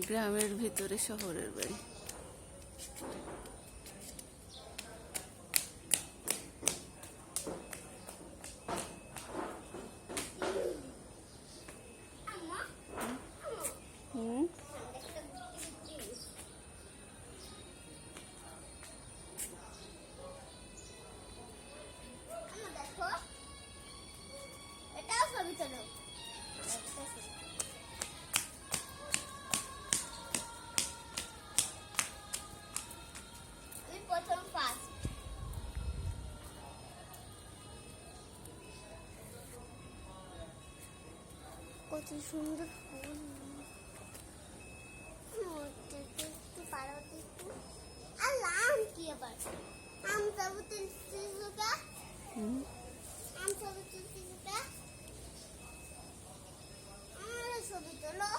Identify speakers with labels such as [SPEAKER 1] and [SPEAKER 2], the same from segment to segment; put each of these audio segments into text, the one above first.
[SPEAKER 1] গ্রামের ভিতরে শহরের বাড়ি।
[SPEAKER 2] কত সুন্দর ফুল। একটু পাড়াতে একটু আম কি আবার আম সাবুতে শিশুকা আম সাবুতে শিশুকা আমার ছবি তোলো।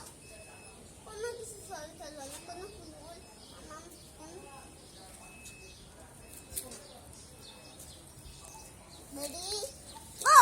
[SPEAKER 2] কোনো কিছু ছবি তোলো না, কোনো ফুল রেডি গো।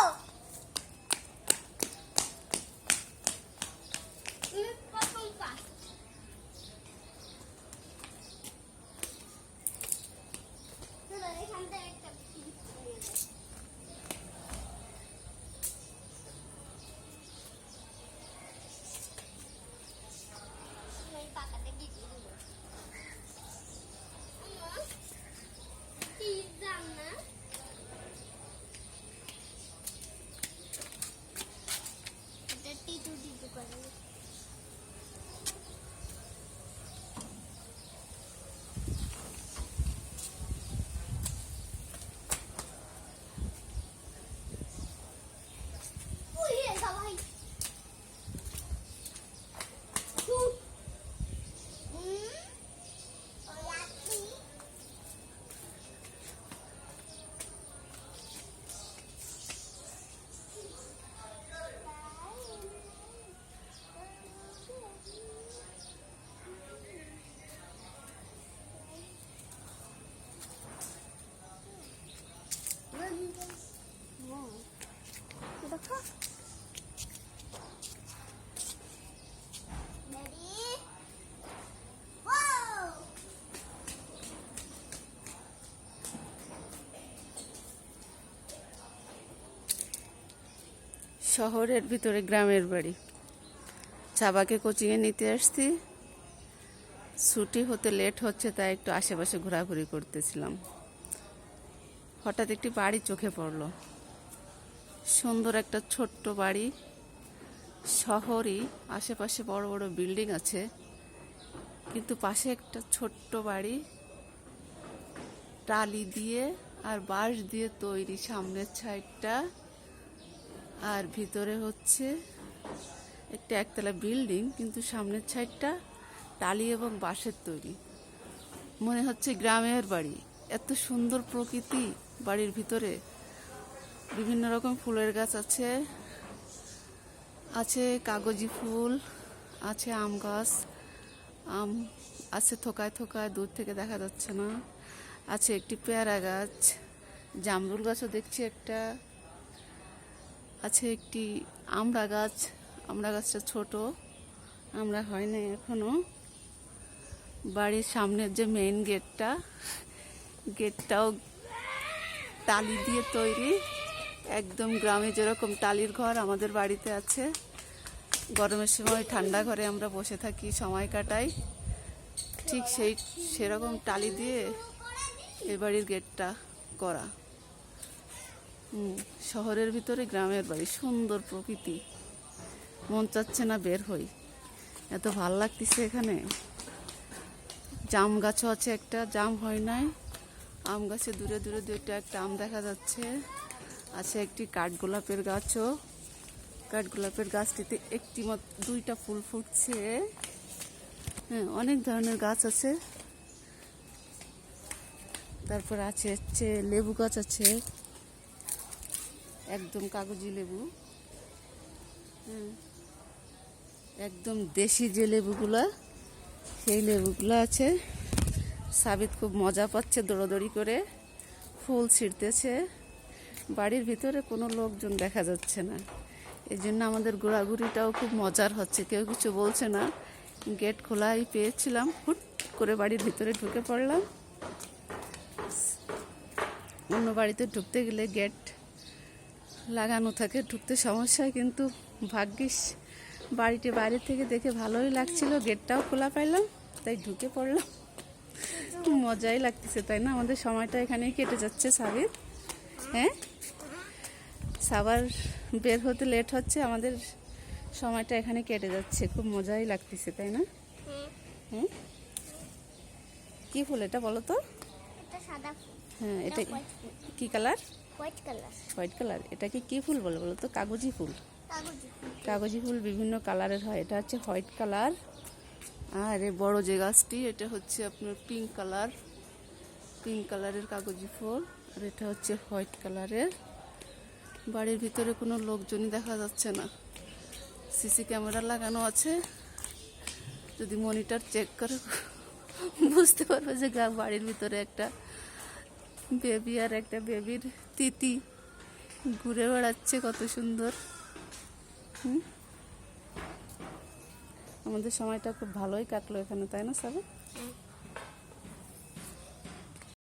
[SPEAKER 1] শহরের ভিতরে গ্রামের বাড়ি। চাবাকে কোচিংয়ে নিতে আসছি, ছুটি হতে লেট হচ্ছে, তাই একটু আশেপাশে ঘোরাঘুরি করতেছিলাম। হঠাৎ একটি বাড়ি চোখে পড়লো, সুন্দর একটা ছোট্ট বাড়ি। শহরই, আশেপাশে বড় বড় বিল্ডিং আছে, কিন্তু পাশে একটা ছোট্ট বাড়ি, টালি দিয়ে আর বাঁশ দিয়ে তৈরি সামনের সাইডটা, আর ভিতরে হচ্ছে একটা একতলা বিল্ডিং, কিন্তু সামনের সাইডটা টালি এবং বাঁশের তৈরি। মনে হচ্ছে গ্রামের বাড়ি। এত সুন্দর প্রকৃতি বাড়ির ভিতরে। বিভিন্ন রকম ফুলের গাছ আছে, আছে কাগজি ফুল, আছে আম গাছ, আম আছে থোকায় থোকায়, দূর থেকে দেখা যাচ্ছে না। আছে একটি পেয়ারা গাছ, জামরুল গাছও দেখছি একটা, আছে একটি আমড়া গাছ। আমড়া গাছটা ছোট, আমড়া হয় না এখনো। বাড়ির সামনের যে মেইন গেটটাও টালি দিয়ে তৈরি, একদম গ্রামে যেরকম টালির ঘর আমাদের বাড়িতে আছে। গরমের সময় ঠান্ডা ঘরে আমরা বসে থাকি, সময় কাটাই, ঠিক সেরকম টালি দিয়ে এই বাড়ির গেটটা করা। শহরের ভিতরে গ্রামের বাড়ি, সুন্দর প্রকৃতি, মন চাচ্ছে না বের হই, এত ভাল লাগতেছে এখানে। জাম গাছও আছে একটা, জাম হয় নাই। আম গাছে দূরে দূরে দুইটা একটা আম দেখা যাচ্ছে। আছে একটি কাঠগোলাপের গাছও, কাঠগোলাপের গাছটিতে দুইটা ফুল ফুটছে। হ্যাঁ, অনেক ধরনের গাছ আছে। তারপর আছে হচ্ছে লেবু গাছ আছে, একদম কাগজি লেবু, একদম দেশি যে লেবুগুলা, সেই লেবুগুলো আছে। সাবিত খুব মজা পাচ্ছে দৌড়াদৌড়ি করে, ফুল ছিঁড়তেছে। বাড়ির ভিতরে কোনো লোকজন দেখা যাচ্ছে না, এই জন্য আমাদের ঘোরাঘুরিটাও খুব মজার হচ্ছে। কেউ কিছু বলছে না, গেট খোলাই পেয়েছিলাম, হুট করে বাড়ির ভিতরে ঢুকে পড়লাম। অন্য বাড়িতে ঢুকতে গেলে গেট লাগানো থাকে, ঢুকতে সমস্যা হয়, কিন্তু ভাগ্যিস বাড়িটি বাইরে থেকে দেখে ভালোই লাগছিল, গেটটাও খোলা পাইলাম, তাই ঢুকে পড়লাম। মজাই লাগতেছে, তাই না? আমাদের সময়টা এখানেই কেটে যাচ্ছে সাবির। হ্যাঁ, সাবার বের হতে লেট হচ্ছে, আমাদের সময়টা এখানে কেটে যাচ্ছে, খুব মজাই লাগতেছে, তাই না? হ্যাঁ, কি ফুল এটা বলো তো?
[SPEAKER 2] এটা সাদা ফুল।
[SPEAKER 1] হ্যাঁ, এটা
[SPEAKER 2] হোয়াইট ফুল।
[SPEAKER 1] কি colour?
[SPEAKER 2] White colour.
[SPEAKER 1] White colour. এটাকে কি ফুল বলে বলো তো? কাগজি ফুল।
[SPEAKER 2] কাগজি ফুল।
[SPEAKER 1] কাগজি ফুল বিভিন্ন কালারের হয়, এটা হচ্ছে হোয়াইট কালার। আর এই বড় যে গাছটি, এটা হচ্ছে আপনার পিঙ্ক কালার, পিঙ্ক কালারের কাগজি ফুল। আর এটা হচ্ছে হোয়াইট কালারের। বাড়ির ভিতরে কোনো লোকজনই দেখা যাচ্ছে না, সিসি ক্যামেরা লাগানো আছে, যদি মনিটর চেক করে বুঝতে পারবে যে বাড়ির ভিতরে একটা বেবি আর একটা বেবির তিতি ঘুরে বেড়াচ্ছে, কত সুন্দর। আমাদের সময়টা খুব ভালোই কাটলো এখানে, তাই না সবাই?